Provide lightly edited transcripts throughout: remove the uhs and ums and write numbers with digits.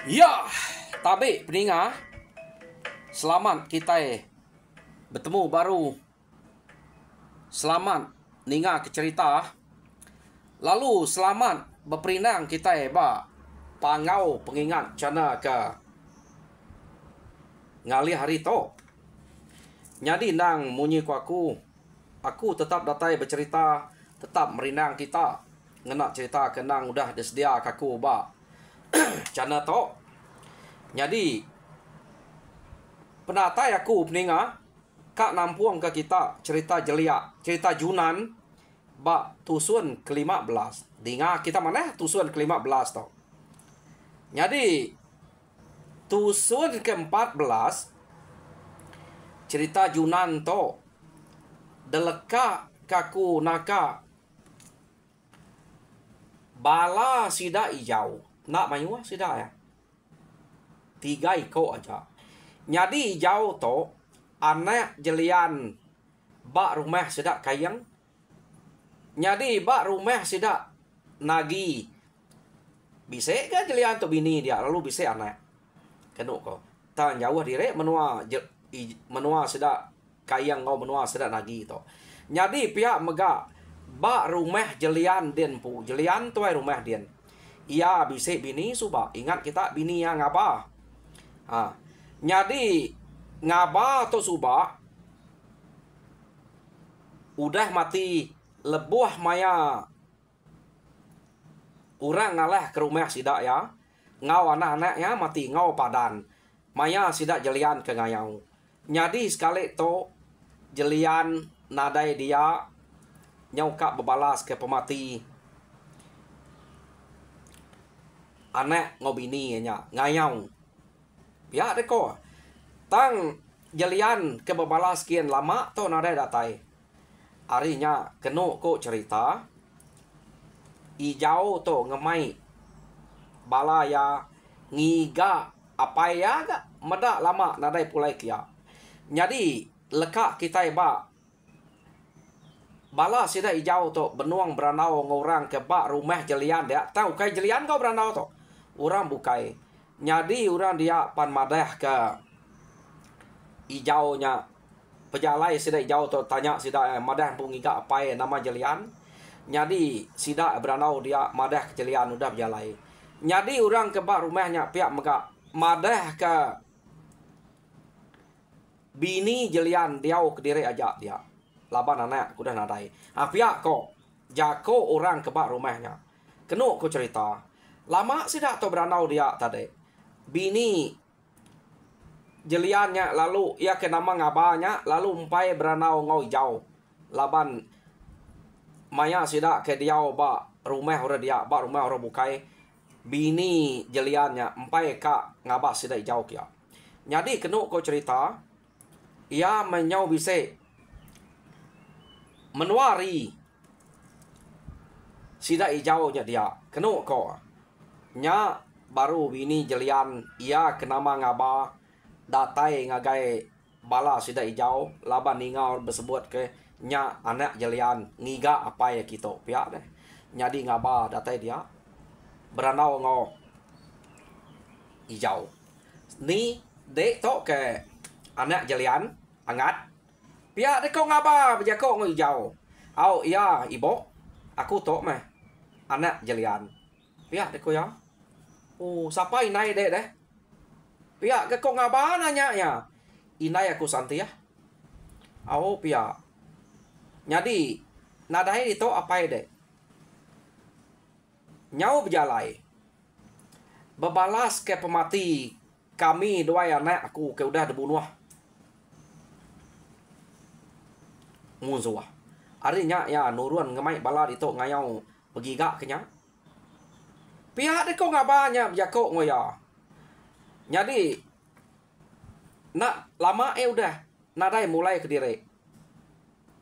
Ya, tabe peninga. Selamat kita bertemu baru. Selamat ninga ke cerita. Lalu selamat berperinang kita ba pangau pengingat cana ke ngali hari to. Jadi nang munyi ku aku tetap datai bercerita, tetap merinang kita. Ngena cerita kenang udah disedia kaku ba cana to. Jadi penatai aku peninga kak nampuang ke kita cerita jelia, cerita Junan ba tusun ke-15. Dinga kita mana tusun ke-15 to. Jadi tusun ke-14 cerita Junan to deleka kaku naka bala sida ijau. Nak mayua sida ya. 3 iko aja. Jadi ijau to anak jelian bak rumah sida kayang. Jadi bak rumah sida nagi. Bisa ke jelian to bini dia lalu bisa anak. Kenuk ko. Tan jauh dire menua sida kayang ngau menua sida nagi to. Jadi pihak mega bak rumah jelian den pu. Jelian tu rumah den. Ia bisa bini suba. Ingat kita bini yang apa? Jadi ngaba to suba udah mati lebuah maya orang ngalah ke rumah sida ya. Ngau anak-anaknya mati ngau padan. Maya sida jelian ke ngayau. Jadi sekali to jelian nadai dia nyauka bebalas ke pemati. Anak ngobini nya ngayau. Ya deko. Tang jelian ke bebalas kian lama to nadai datai. Arinya kenu ko cerita ijau to ngemai balaya ngiga apa ya ga meda lama nadai pulai kia. Jadi leka kita ba bala sida ijau to benuang beranau ngorang ke ba rumah jelian dia. Tahu kai jelian kau beranau to. Orang bukai. Jadi orang dia pan madah ke ijaunya pejalai sida ijau to tanya sida madah pungiga apa nama jelian. Jadi sida beranau dia madah ke jelian udah berjalai. Jadi orang ke bak rumahnya pihak mega madah ke bini jelian dia ke diri aja dia. Laban anak kuda nadai. Pihak kok jako orang ke bak rumahnya. Kenu ku cerita. Lama sida to beranau dia tadi. Bini jeliannya lalu ia ke nama ngabanya lalu umpai beranau ngau jauh. Laban maya sida ke dia ba rumah ora dia ba rumah ora bukai. Bini jeliannya empai kak ngabah sida jauh kia. Jadi kenu ko cerita ia menyau bise menuari sida ijaunya dia. Kenu ko nya baru bini jelian ia kenama ngaba datai ngagai bala sida ijau laban ningau bersebut ke nya anak jelian ngiga apa ya kita pihak deh. Jadi ngaba datai dia beranau ngau ijau. Ni dek to ke anak jelian angat. Pihak dek kau ngaba berjako ngau ijau. Au iya ibo aku to meh anak jelian. Pihak dek kau ya. Oh, siapa inai dek deh? Pihak ke kau ngaba nanya ya. Inai aku santi ya. Oh, pihak. Jadi nadai itu apa dek? Nyau berjalai. Bebalas ke pemati kami dua anak aku ke udah dibunuh. Musuh. Arinya ya nurun ngemai bala itu ngayau begigak kenya. Pihak deko ngabanya jako ngoya. Jadi nak lama udah nadai mulai ke diri.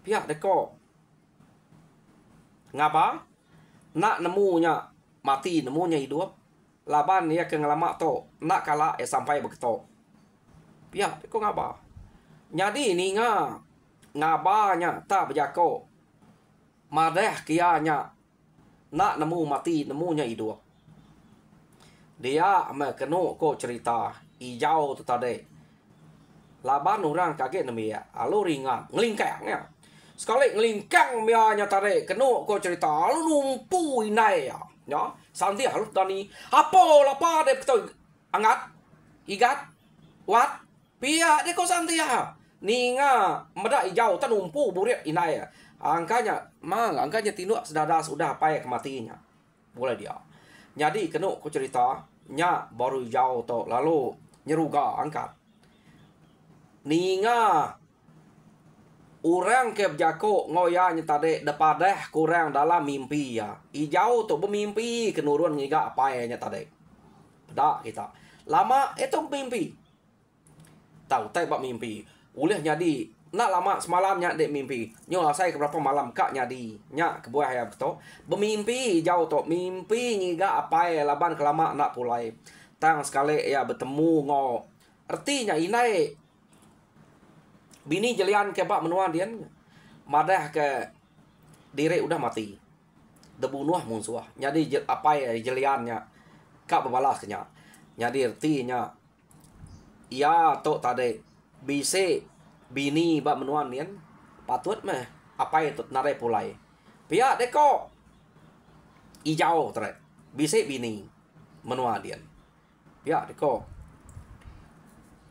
Pihak deko ngaba nak nemunya mati nemunya hidup. Laban ya ke ngelama to nak kala sampai begitu. Pihak deko ngaba. Jadi ini ngabanya tak berjako. Madah kianya nak nemu mati nemunya hidup. Dia kena ko cerita hijau tu tadi. Laban orang kaget nemi ya. Lalu ringan ngelingkangnya. Sekali ngelingkang mianya tadi kena ko cerita lalu numpu inai ya. Ya, santi halus tani. Apa lapa de betul angat igat wat pia de ko santi ya. Ninga meda hijau tan numpu burit inai ya. Angkanya tinduk sedada sudah apa ya kematinya. Boleh dia. Jadi kena ku cerita nya baru jauh to lalu nyeruga angkat. Ninga orang ke jako ngoyanya tadi depadah kurang dalam mimpi ya. Ijau to bermimpi kenurun ngiga apa ya nya tadi. Dak kita. Lama itu mimpi. Tahu bak mimpi. Ulih jadi nak lama semalamnya dek mimpi. Nyo saya keberapa malam kak nyadi. Nyak kebuah ya betul. Bermimpi jauh tok. Mimpi ngiga apa ya laban kelama nak pulai. Tang sekali ya bertemu ngo. Artinya inai bini jelian ke bak menua dian. Madah ke diri udah mati. Debunuh musuh. Jadi apa ya jeliannya kak berbalas kenya. Jadi artinya ya tok tadi bisi bini bak menuan nian patut mah apa itu narai pulai pihak deko ijau teret bisi bini menua dian pihak deko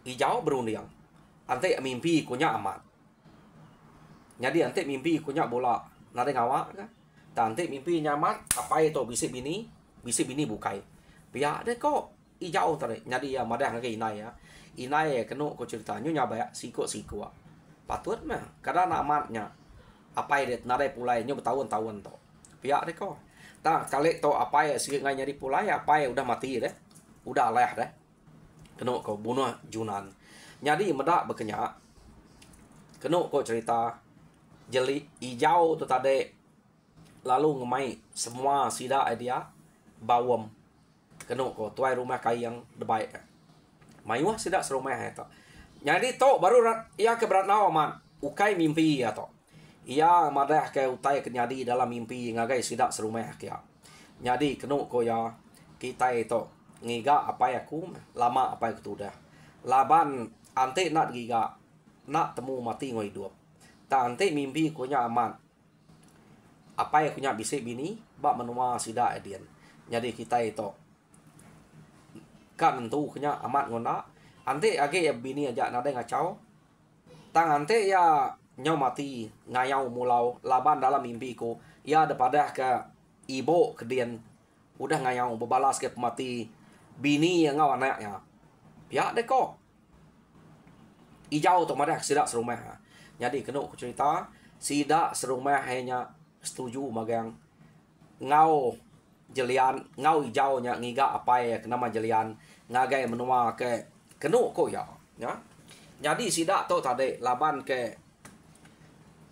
ijau berunding ante mimpi kunya amat jadi ante mimpi kunya bola narai ngawak kan ante mimpi nyamat apa itu bisi bini bukai pihak deko ijau teret jadi ya madah ngai inai ya inai kena ko ceritanya nyaba ya siko patut mah kadang amatnya apa ya narai pulai nyo bertahun-tahun to pihak deko tah kali to apa ya sih ngai nyari pulai apa ya udah mati deh udah leh deh kena ko bunuh junan jadi medak bekenya kena ko cerita jeli hijau tu tadi lalu ngemai semua sida dia bawam kena ko tuai rumah kayang debai mayuah sida serumah itu. Jadi to baru ia keberat nawaman ukai mimpi ya to. Ia madah ke utai kenyadi dalam mimpi ngagai sida serumah kia. Jadi kenu ko ya kita itu ngiga apa ya ku lama apa ya kutudah. Laban ante nak giga nak temu mati ngoi hidup. Ta ante mimpi ko nya aman. Apa ya kunya bisi bini bak menua sida edian. Jadi kita itu kan tentu kenya amat ngona ante age ya bini aja nade ngacau tang ante ya nyau mati ngayau mulau laban dalam mimpi ko ya daripada ke ibu kedian udah ngayau berbalas ke pemati bini yang ngau anaknya ya deko ijau to madah sida serumah jadi kena aku cerita sida serumah hanya setuju magang ngau jelian ngau hijaunya ngiga apa ya kenama jelian ngagai menua ke kenu ko ya jadi sida to tadi laban ke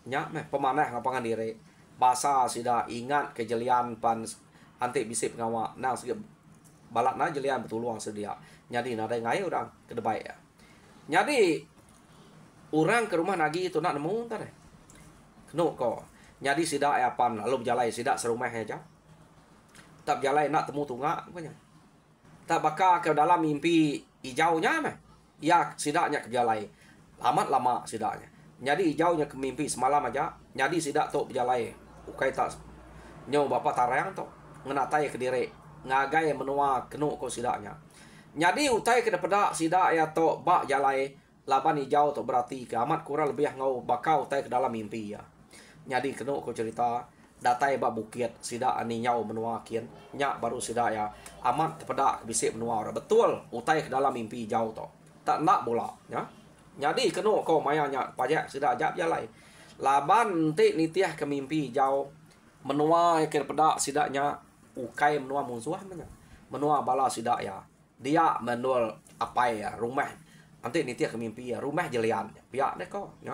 nya meh pemanah ngapangan diri bahasa sida ingat kejelian pan anti bisi pengawa nang segi balak na jelian betul luang sedia jadi nada ngai orang ke debai ya jadi orang ke rumah nagi itu nak nemu tadi kenu ko jadi sida ya pan lalu berjalai sida serumah aja tak berjalai nak temu tunga punya tak bakal ke dalam mimpi hijaunya mah ya sidaknya ke berjalai amat lama sidaknya jadi hijaunya ke mimpi semalam aja jadi sidak tu berjalai ukai tak nyau bapak tarang tu ngenatai ke diri ngagai menua kenu ko sidaknya jadi utai ke daripada sidak ya tu bak jalai lapan hijau tu berarti ke amat kurang lebih ngau bakal utai ke dalam mimpi ya jadi kenu ko cerita datai bak bukit sida ani nyau menua kian nyak baru sida ya amat tepada bisik menua orang betul utai ke dalam mimpi jauh to tak nak bola ya jadi kena ko mayanya pajak sida jap jalai Laban ti nitiah ke mimpi jauh menua ke pedak sidaknya ukai menua musuh menua bala sidak ya dia menul apa ya rumah nanti nitiah ke mimpi ya rumah jelian pihak deh kok ya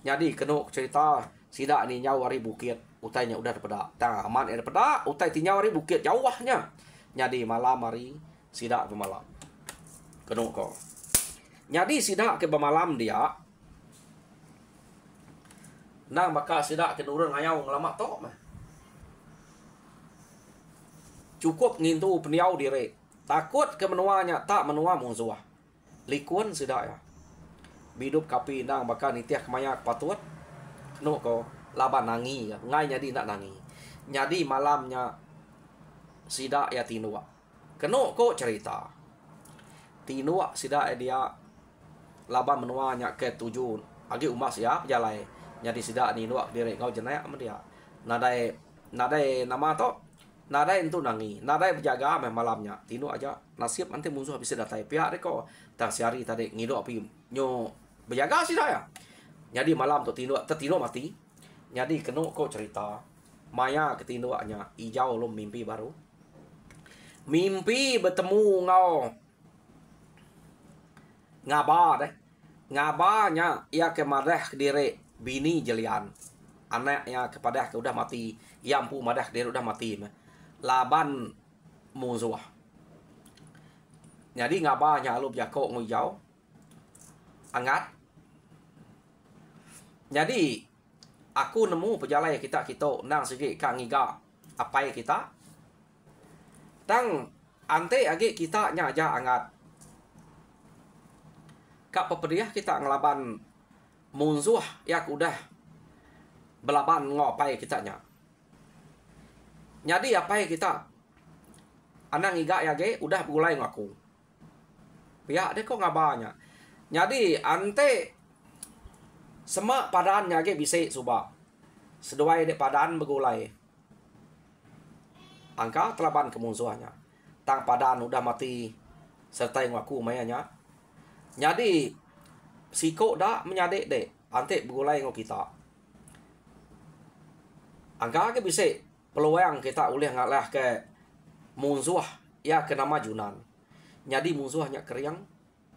jadi kena cerita sidak ni nyawari bukit utainya udah pedak tang aman ada pedak utai ti nyawari bukit jauhnya jadi malam hari sidak ke malam kena kok jadi sidak ke malam dia nang maka sidak ke nurun ngayau ngelamak tok mah cukup ngintu peniau diri takut ke menuanya tak menua musuh likuan sidak ya bidup kapi nang maka nitiah kemaya patut kena ko laban nangi ngai jadi nak nangi jadi malamnya sidak ya tinua kena ko cerita tinua sidak dia laban menuanya ke tujuh agi umas ya jalai jadi sidak ni nuak diri kau jenaya sama dia nadai nama to nadai itu nangi nadai berjaga malamnya tinu aja nasib nanti musuh bisa datai pihak deko tak siari tadi ngidok api nyo berjaga sih saya jadi malam tu tinu mati jadi kena kau cerita maya ketinuaknya ijau lo mimpi baru mimpi bertemu ngau ngaba deh ngabanya ia kemarah diri bini jelian anaknya kepada ke udah mati yampu madah dia udah mati laban musuh jadi ngabanya lu jako nguyau angat jadi aku nemu pejalai kita nang segi kangiga apa kita tang ante agi kita nyaja angat kak peperiah kita ngelaban musuh yak udah belaban ngopai kitanya jadi apa kita anang iga ya ge udah mulai ngaku pihak deh kok ngabanya jadi ante semak padannya ge bisa subah seduai dek padan begulai angka telaban kemusuhannya tang padan udah mati serta yang ngaku mayanya jadi siko dah menyadek dek ante begulai ngo kita angka ke bisa peluang kita ulih ngalah ke musuh ya ke nama Junan jadi musuhnya keriang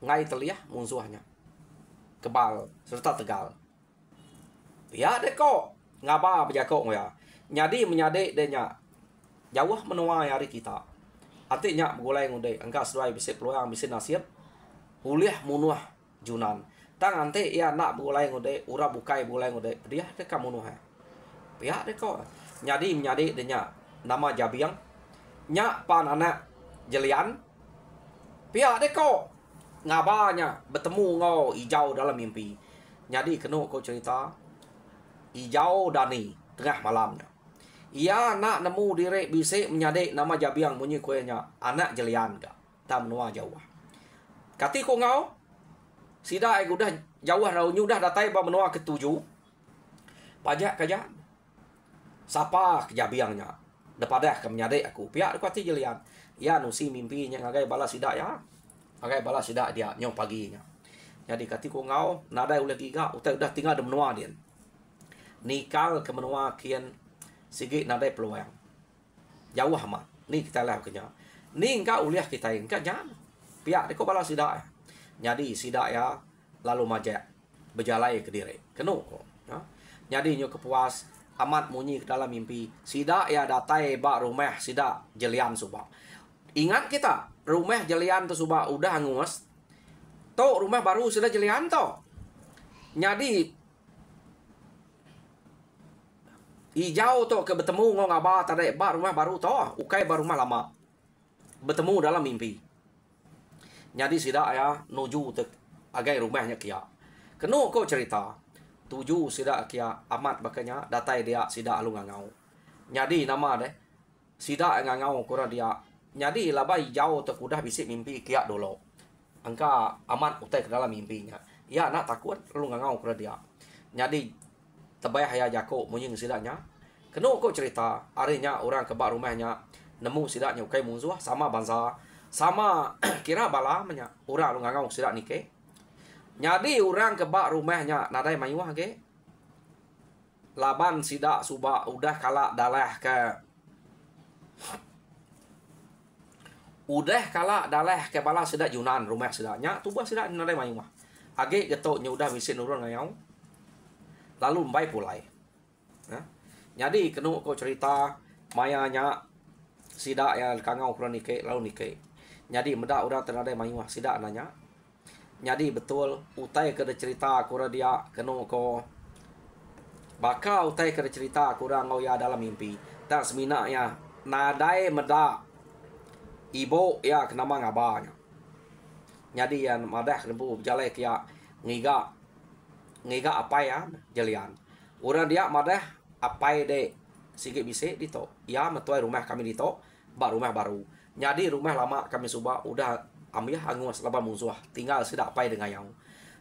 ngai teliah musuhnya kebal serta tegal ya dek kok ngaba berjakok ya jadi menyadek denya jauh menua hari kita artinya begulai ngode angka sesuai bisa peluang bisa nasib ulih munuh Junan tang ante ya nak bulai ngode ura bukai bulai ngode dia dek kamu nuha pihak dek kok jadi menyadi denya nama jabiang nya pan anak jelian pihak dek kok ngabanya bertemu ngau ijau dalam mimpi jadi kena kau cerita ijau dani tengah malamnya ia nak nemu diri bisa menyadi nama jabiang bunyi kuenya anak jelian gak tak menua jauh kati ko ngau sida ai udah jauh raunya udah datai ba menua ketujuh pajak kaja sapa kejabiangnya depada ke menyadek aku pihak aku hati jelian ya nusi mimpinya ngagai balas sida ya ngagai balas sida dia nyong paginya jadi kati ko ngau nadai ulah giga utai udah tinggal de menua dia nikal ke menua kian sigi nadai peluang jauh amat ni kita lah kenya ni engka uliah kita engka jangan pihak deko balas sida jadi sidak ya lalu majak berjalai ke diri kenu ya jadi nyo kepuas amat munyi ke dalam mimpi sidak ya datai ba rumah sidak jelian subah ingat kita rumah jelian tu subah udah angus to rumah baru sudah jelian to jadi hijau to ke bertemu ngong aba tadi ba rumah baru to ukai ba rumah lama bertemu dalam mimpi jadi sidak ya nuju tek agai rumahnya kia kenu kau cerita tuju sidak kia amat bakanya datai dia sidak alu ngangau jadi nama deh sidak ngangau kura dia jadi labai jauh tek udah bisik mimpi kia dulu angka amat utai ke dalam mimpinya ya nak takut lu ngangau kura dia jadi tebayah ya jako munying sidaknya kenu kau cerita harinya orang kebak rumahnya nemu sidaknya ukai musuh sama bangsa sama kira balamanya orang lu ngangau sidak nike jadi orang kebak rumahnya nadai mayuah ge laban sida suba udah kalak dalah ke balas sida Yunan rumah sida nya tuba sida nare mayu mah age getok nya udah bisa nurun ngayau lalu mbai pulai nah jadi kenu ko cerita mayanya sida ya kangau kurang nike lalu nike jadi meda udah tenade mayu mah sida nanya jadi betul utai ke cerita kura dia kenu ko bakal utai ke cerita kurang ngau ya dalam mimpi tak semina ya nadai meda ibu ya kenama ngabanya jadi yang madah rempu jalek ya ngiga apa ya jalian urang dia madah apa de sige bise dito ya metuai rumah kami dito rumah baru jadi rumah lama kami suba udah ambil hangus laba musuh tinggal sida apa dengan yang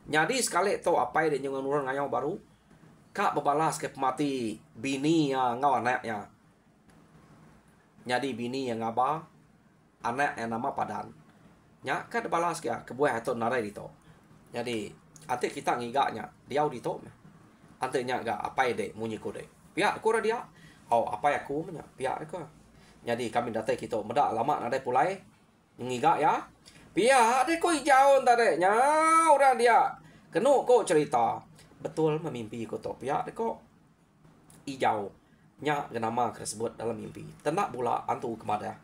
jadi sekali to apa de nyungan urang ngayau baru kak bebalas ke pemati bini yang ngau anaknya jadi bini yang ngaba anak yang nama Padan nya kan balas ya kebuah atau narai dito jadi ante kita ngigaknya dia dito ante nya ga apa de munyi ko de pihak ko dia apa ya ku nya pihak ko jadi kami datai kita meda lama nadai pulai ngigak ya pihak de ko hijau tade nya orang dia kenu ko cerita betul memimpi ko to pihak de ko hijau nya nama tersebut dalam mimpi tenak pula antu kemada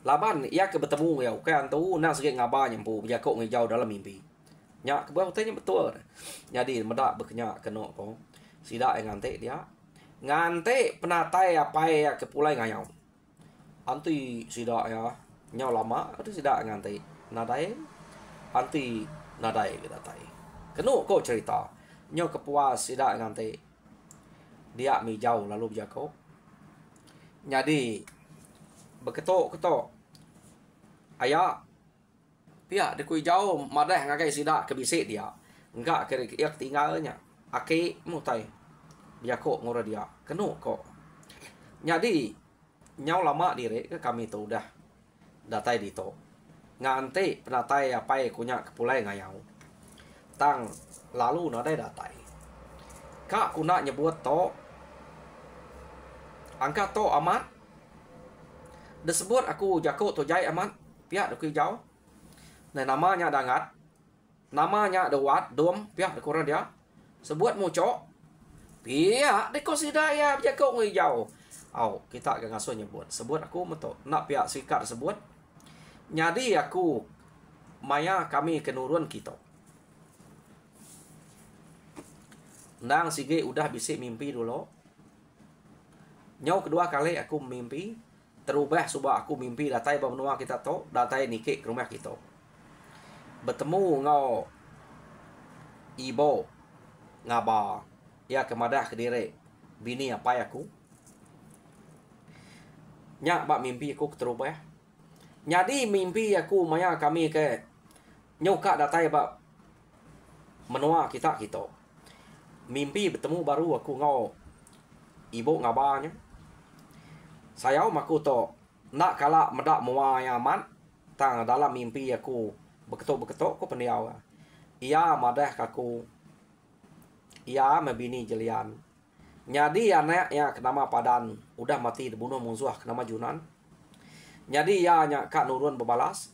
laban ia ke bertemu ya kan tu nang sikit ngaba nyempu dia kok ngejau dalam mimpi nya kebuah utanya betul jadi medak berkenyak kena ko sida ngante dia ngante penatai apa ya ke pulai ngayau anti sida ya nyau lama ada sida ngante nadai anti nadai kita tai kena ko cerita nyo kepuas sida ngante dia mi jauh lalu dia ko jadi beketok ayah pihak de kui jauh madah ngagai sida ke bisik dia enggak ke yak tinggalnya aki mutai dia kok ngora dia kenu kok jadi nyau lama dire ke kami tu udah datai dito ngante penatai apa kunya kepulai ngayau tang lalu nadai datai kak kuna nyebut to angka to amat disebut aku jako to jai amat pihak de jauh nah namanya dangat namanya dewat dom pihak de kurang dia sebut mucok pihak de ko sidaya jako ngi jauh kita gak ngasuh nyebut sebut aku meto nak pihak sikat sebut jadi aku maya kami kenurun kita nang sige udah bisa mimpi dulu nyau kedua kali aku mimpi terubah subah aku mimpi datai benua kita to datai nike ke rumah kita bertemu ngau ibu ngaba ya kemadah ke dire bini apa ya aku nya bak mimpi aku terubah jadi mimpi aku maya kami ke nyoka datai bak menua kita mimpi bertemu baru aku ngau ibu ngabanya saya maku to nak kala medak muayaman tang dalam mimpi aku beketok ko pendiaw ia madah kaku ia mebini jelian jadi anak ya kenama Padan udah mati dibunuh musuh kenama Junan jadi ia nya kak nurun bebalas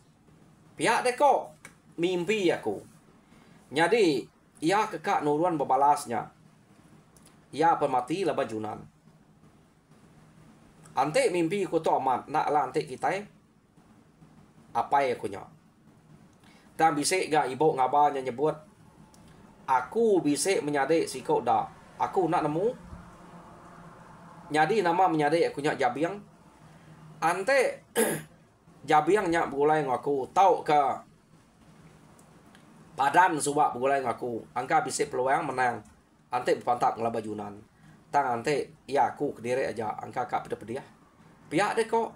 pihak deko mimpi aku jadi ia ke kak nurun bebalasnya ia pemati laba Junan ante mimpi ku to amat nak lah ante kita apa ya kunya tak bisa ga ibu ngabanya nyebut aku bisa menyade si kau dah aku nak nemu jadi nama menyade aku nya jabiang ante jabiang nya bulai ngaku tau ke Padan subak bulai ngaku angka bisa peluang menang ante berpantap ngelaba Junan tang ante ya aku kediri aja angka kak pedih pihak deh kok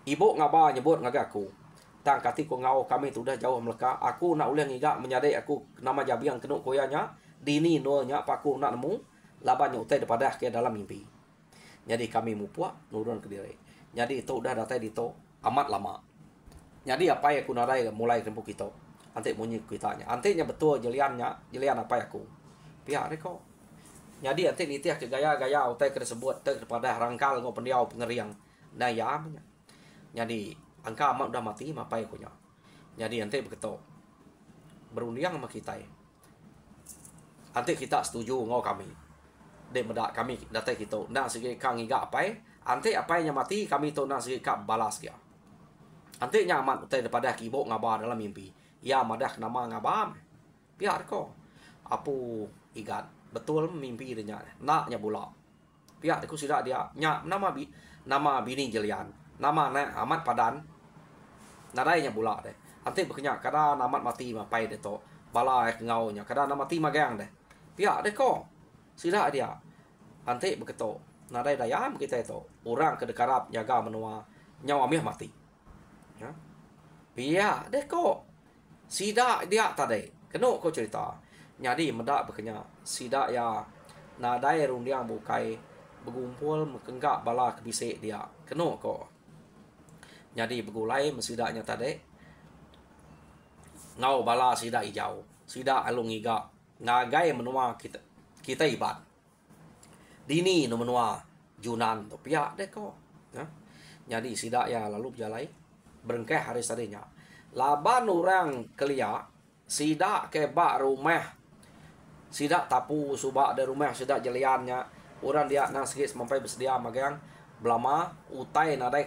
ibu ngaba nyebut ngaga aku tang kati ko ngau kami tu dah jauh meleka aku nak ulang ngiga menyadai aku nama jabiang kenu koyanya dini nolnya paku nak nemu labannya utai daripada ke dalam mimpi jadi kami mupua nurun ke diri jadi itu udah datai dito amat lama jadi apa ya kunarai mulai tempuh kita ante munyi kitanya antenya betul jelian apa ya aku pihak deh kok Jadi ante nitiah ke gaya-gaya utai tersebut kepada rangkal ngo pendiau pengeriang. Nah ya. Jadi angka amat udah mati mapai kunya. Jadi ante begitu berunding sama kita. Ante kita setuju ngo kami. Dek medak kami datai kita. Nah segi kang iga apai. Ante apai nya mati kami to nak segi kap balas dia. Ante nyaman utai daripada kibo ngaba dalam mimpi. Ya madah nama ngabam. Biar ko. Apu igat. Betul mimpi dia naknya bola. Pihak aku sudah dia nya nama bini jelian. Nama na amat padan. Nadainya bola deh. Ante bekenya kada amat mati mapai de to. Bala ngau nya kada nama mati magang deh. Pihak deh ko. Sudah dia. Ante begitu. Nadai dayam kita itu. Orang kedekarap jaga menua nyawa amih mati. Ya. Pihak deh ko. Sida dia tadi. Keno ko cerita. Jadi medak bekenya sida ya nadai rundiang bukai bergumpul mengenggak bala kebisik dia. Keno ko. Jadi begulai mesidaknya tadi. Ngau bala sida hijau. Sida alung iga. Ngagai menua kita ibat. Dini no menua junan to pihak deh ko. Ya. Jadi sida ya lalu berjalai. Berengkeh hari tadinya. Laban orang kelia. Sida ke bak rumah. Sida tapu subak dari rumah sida jeliannya. Orang dia nang sikit sampai bersedia magang. Belama utai nadai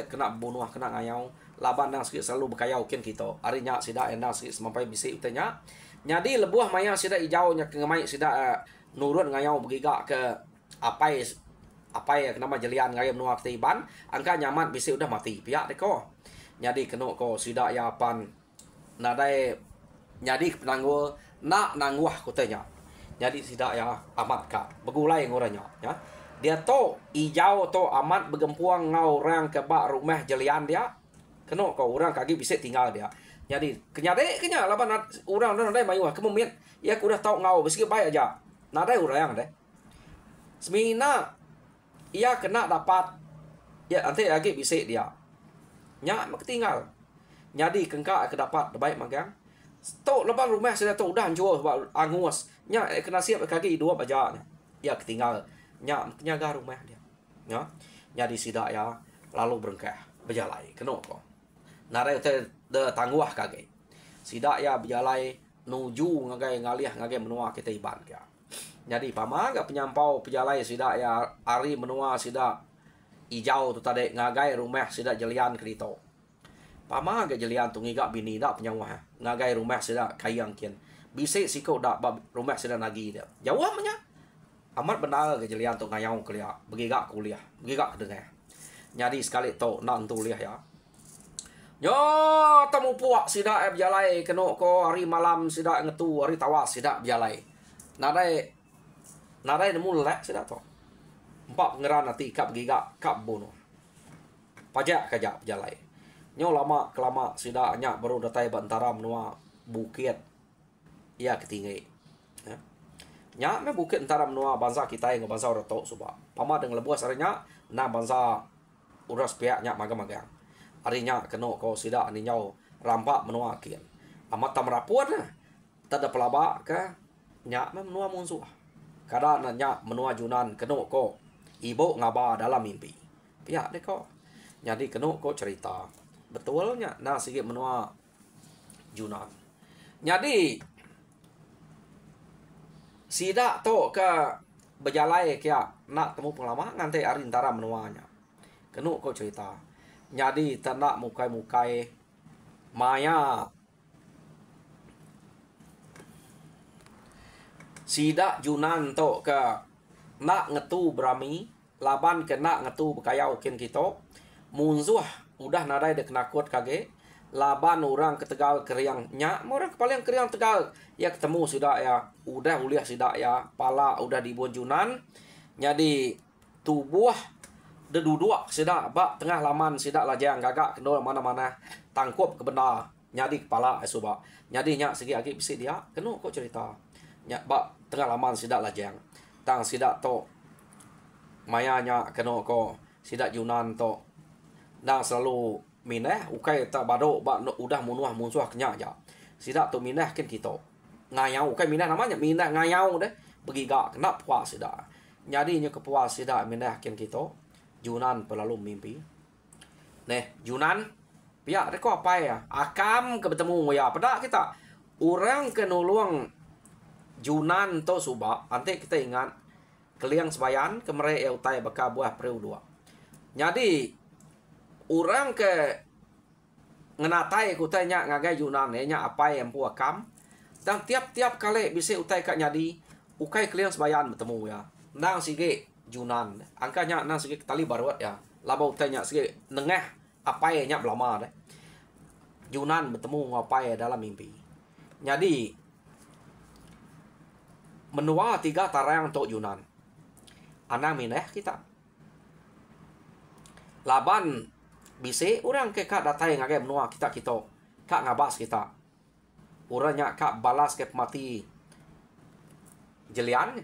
kena bunuh kena ngayau. Laban nang sikit selalu berkayau kin kita. Arinya sida nang sikit sampai bisik utainya. Jadi lebuah maya sida hijau nya kengamai sida nurun ngayau bergigak ke apai ya kenama jelian ngayau menua ketiban. Angka nyaman bisik udah mati. Pihak deko. Jadi kena ko sida ya pan nadai jadi penangguh nak nangguah kotanya. Jadi tidak ya amat ka begulai ngoranya ya. Dia to hijau to amat bergempuang ngau orang ke bak rumah jelian dia. Kena kau orang kaki bisa tinggal dia. Jadi kenya laban orang nadai mayu kemudian ya udah tahu ngau meski baik aja. Nadai orang deh. Semina ia kena dapat ya nanti lagi bisa dia. Nya mak tinggal. Jadi kengka kedapat baik magang. Tok lepas rumah sudah tu udah hancur sebab angus. Nya kena siap kaki dua baja. Ya ketinggal. Nya menjaga rumah dia. Ya. Jadi sidak ya lalu berengkeh berjalai. Kena ko. Narai te de tangguah kaki. Sidak ya berjalai nuju ngagai ngaliah ngagai menua kita iban dia. Jadi pamaga penyampau berjalai sidak ya ari menua sidak hijau tu tadi ngagai rumah sidak jelian kerito. Pama agak jelian tu ngigak bini dak penyawa. Ngagai rumah sida kayang kian. Bisik siko dak rumah sida nagi dia. Jawab nya. Amat benar ke jelian tu ngayau kuliah. Begigak kuliah. Begigak dengar. Jadi sekali tu nak tu liah ya. Yo temu puak sida berjalai keno ko hari malam sida ngetu hari tawas sida berjalai. Nadai nemu lek sida tu. Empat pengeran nanti kap begigak kap bunuh. Pajak kajak berjalai. Nyo lama kelama sida nya baru datai bantara menua bukit ya ketinggi ya nya me bukit antara menua bangsa kita yang bangsa ora tok suba pama dengan lebuas arinya na bangsa uras pihak nya magang-magang arinya keno ko sida ani nyau rampak menua kian amat tamrapuan nah tada pelaba ka nya me menua musuh kada nya menua junan keno ko ibu ngaba dalam mimpi pihak de ko jadi keno ko cerita betulnya nah sikit menua junan. Jadi sida to ke berjalai kia nak temu pengalaman ngantai arintara menuanya. Kenu kau cerita. Jadi tak mukai-mukai maya sida junan to ke nak ngetu berami laban ke nak ngetu bekayau kin kita munzuh udah nadai dek nakut kage laban orang ke Tegal keriang nya orang paling keriang Tegal ya ketemu sudah ya udah uliah sudah ya pala udah di bonjunan jadi tubuh dedudua sudah bak tengah laman sudah lajang gagak kendor mana-mana tangkup ke benda nyadi kepala suba jadi nya segi agi bisi dia kenu kok cerita nya bak tengah laman sudah lajang tang sudah to mayanya kenu ko sudah junan to dan selalu mineh ukai tak bado ba udah munuah musuh kenya aja sida tu mineh kin kita ngayau ukai mineh namanya mineh ngayau deh begiga kena puas sida. Jadi nya kepuas sida mindah kian kita Junan pelalu mimpi. Neh, Junan pihak reko apa ya? Akam ke bertemu ya pada kita orang ke nulung Junan to subak. Nanti kita ingat keliang sebayan kemere utai baka buah preu dua. Jadi orang ke ngenatai kutanya ngagai Junan nya apa yang pu akam. Dan tiap-tiap kali bisa utai kak nyadi ukai keliang sebayan bertemu ya. Nang sige Junan. Angkanya nang sige tali baruat ya. Laba utainya sige nengah apa nya belama deh. Junan bertemu ngapai dalam mimpi. Jadi menua 3 tarang untuk Junan. Anang mineh kita. Laban bise orang ke kak datai ngagai menua kita. Kak ngabas kita. Orangnya kak balas ke mati jelian.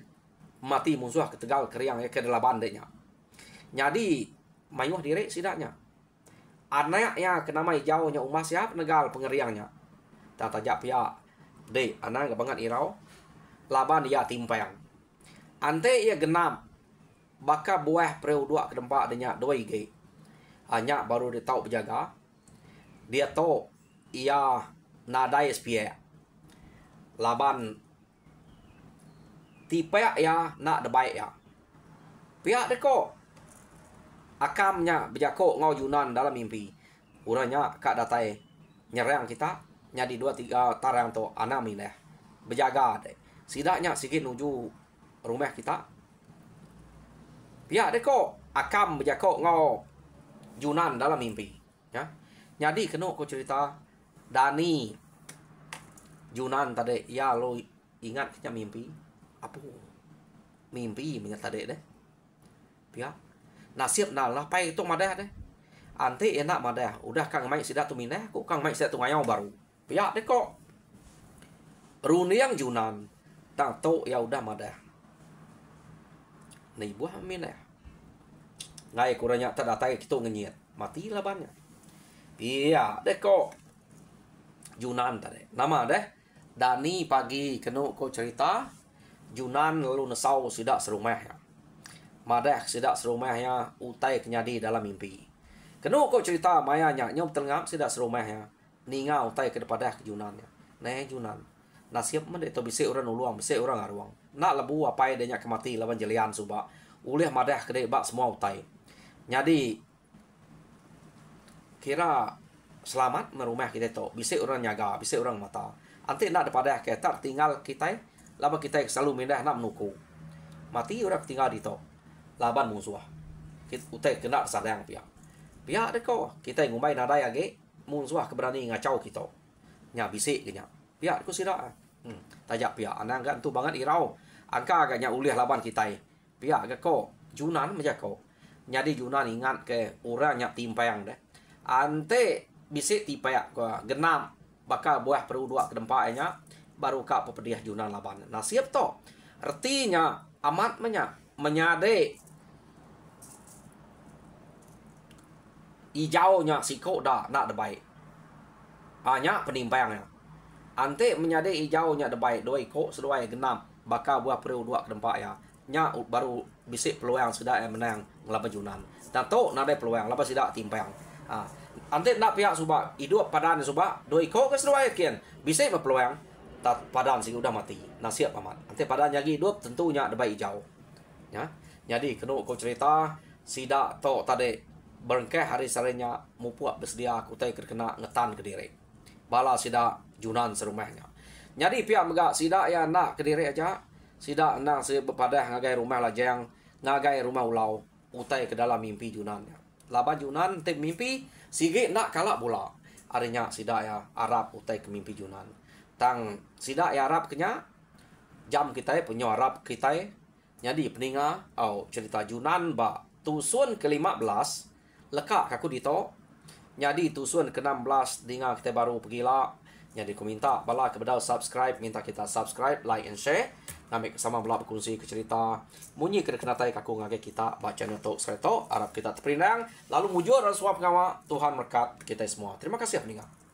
Mati musuh ketegal keriang ke delapan deknya. Jadi mayuh diri sidaknya. Anaknya kenama hijaunya umas siap negal pengeriangnya. Tak tajak pihak. Dek, anak kebangat irau. Laban dia timpang. Ante ia genap. Baka buah preu dua ke tempat dia 2 IG. Hanya baru dia tahu berjaga. Dia tahu ia nadai SPA. Laban tipe ya nak debaik ya. Pihak deko akamnya berjako ngau Junan dalam mimpi. Uranya kak datai nyerang kita. Nyadi 2-3 tarang to anami deh. Berjaga deh. Sidaknya sikit nuju rumah kita. Pihak deko akam berjako ngau Junan dalam mimpi. Ya. Jadi kena ko cerita Dani Junan tadi ya lo ingat kita mimpi apa mimpi menyata tadi deh. Pihak nasib nalah pai itu madah deh. Ante enak madah. Udah kang mai sidak tu minah, kok kang mai sidak tu ngayau baru. Pihak deh kok. Runiang Junan tak tahu ya udah madah. Nih buah minah. Ngai kurangnya tak datai kita ngenyit. Mati lah banyak. Iya deh kok. Junan tadi. Nama deh. Dani pagi kena kau cerita. Junan lalu nesau sidak serumah ya. Madah sidak serumahnya utai kenyadi dalam mimpi. Kena kau cerita mayanya nyom telengap sidak serumahnya. Ninga utai ke depadah ke Junannya. Nah Junan. Nasib mana itu bisa orang uluang, bisa orang aruang. Nak lebu apa dia kemati lawan jelian subak. Ulih madah kedai bak semua utai. Jadi kira selamat merumah kita tu. Bisa orang nyaga, bisa orang mata. Nanti nak depadah kita tinggal kita. Laba kita selalu mindah nak menuku. Mati orang tinggal di tu. Laban musuh. Kita utai kena sadang pihak. Pihak dek kau. Kita ngumbai nadai age. Musuh keberani ngacau kita. Nya bisik kenya. Pihak ku sira. Tajak pihak. Anang kan tu banget irau. Angka agaknya ulih laban kita. Pihak ke kau. Junan macam kau. Jadi Junan ingat ke orang nyak timpayang deh. Ante bisik timpayang ke genam. Bakal buah perlu 2 ke dempaknya. Baru kak pepediah Junan laban. Nasib to. Artinya amat menyade ijaunya siko dah nak debaik. Hanya penimpangnya. Ante menyade ijaunya debaik 2 iko sesuai genap. Bakal buah perlu 2 ke tempat ya. Nya baru bisik peluang sudah yang menang ngelaban Junan. Dan to nadai peluang lepas tidak timpang. Ante nak pihak subak hidup padan subak 2 iko ke sesuai kian. Bisik peluang tak padan sih udah mati. Nasib amat. Ante padan lagi hidup tentunya debaik hijau. Ya. Jadi kena kau cerita sidak to tadi berengkeh hari sarenya mupuak bersedia kutai kena ngetan ke diri. Bala sidak Junan serumahnya. Jadi pihak megak sidak ya nak ke diri aja. Sidak nak se bepadah ngagai rumah lajang, ngagai rumah ulau utai ke dalam mimpi Junannya. Laban Junan tim mimpi sige nak kalak bola. Artinya sidak ya Arab utai ke mimpi Junan. Tang sidak ya Arab kenya jam kita punya Arab kita. Jadi peninga cerita Junan ba tusun ke-15 lekak kaku dito. Jadi tusun ke-16 dengar kita baru pergilah. Jadi aku minta bala kepada subscribe, minta kita subscribe, like and share. Kami sama bala berkongsi ke cerita munyi kenatai kaku ngage kita baca nyoto sereto Arab kita terperinang lalu mujur dan suap ngawa Tuhan berkat kita semua. Terima kasih peninga.